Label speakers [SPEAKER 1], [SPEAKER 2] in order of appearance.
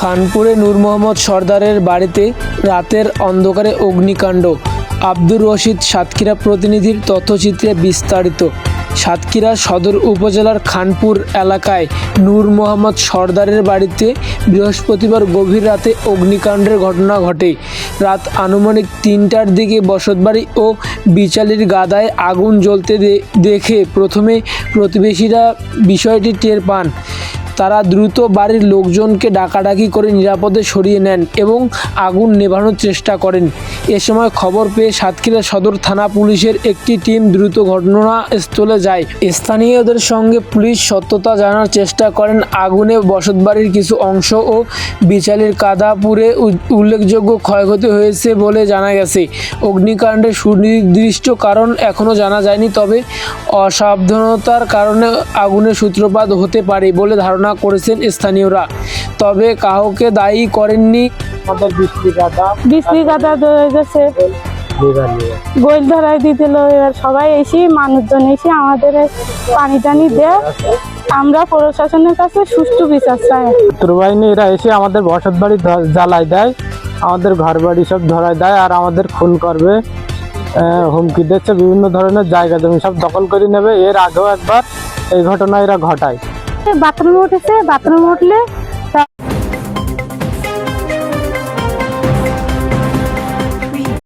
[SPEAKER 1] খানপুরে নূর মোহাম্মদ সর্দারের বাড়িতে রাতের অন্ধকারে অগ্নিকাণ্ড। আব্দুর রশিদ সাতক্ষীরা প্রতিনিধির তথ্যচিত্রে বিস্তারিত। সাতক্ষীরা সদর উপজেলার খানপুর এলাকায় নূর মোহাম্মদ সর্দারের বাড়িতে বৃহস্পতিবার গভীর রাতে অগ্নিকাণ্ডের ঘটনা ঘটে। রাত আনুমানিক ৩টার দিকে বসতবাড়ি ও বিচালির গাদায় আগুন জ্বলতে দেখে প্রথমে প্রতিবেশীরা বিষয়টি টের পান। তারা দ্রুত বাড়ির লোকজনকে ডাকাডাকি করে নিরাপদে সরিয়ে নেন এবং আগুন নেভানোর চেষ্টা করেন। এ সময় খবর পেয়ে সাতক্ষীরা সদর থানা পুলিশের একটি টিম দ্রুত ঘটনাস্থলে যায়। স্থানীয়দের সঙ্গে পুলিশ সত্যতা জানার চেষ্টা করেন। আগুনে বসতবাড়ির কিছু অংশ ও বিচালির কাদা পুড়ে উল্লেখযোগ্য ক্ষয়ক্ষতি হয়েছে বলে জানা গেছে। অগ্নিকাণ্ডের সুনির্দিষ্ট কারণ এখনও জানা যায়নি, তবে অসাবধানতার কারণে আগুনের সূত্রপাত হতে পারে বলে ধারণা করেছেন স্থানীয়রা। তবে কাউকে দায়ী করেননি।
[SPEAKER 2] বিজলি কাটা হয়ে গেছে, গোল ধরাই দিতেল। এবার সবাই এসে মানুষজন এসে আমাদের পানি টানি দেয়। আমরা প্রশাসনের কাছে সুষ্ঠু বিচার চাই।
[SPEAKER 3] বাহিনী এরা এসে আমাদের বসত বাড়ি জ্বালাই দেয়, আমাদের ঘর বাড়ি সব ধরায় দেয়, আর আমাদের খুন করবে, হুমকি দিচ্ছে। বিভিন্ন ধরনের জায়গা জমি সব দখল করে নেবে। এর আগেও একবার এই ঘটনা এরা ঘটায়।
[SPEAKER 2] বাথরুমে উঠেছে, বাথরুমে উঠলে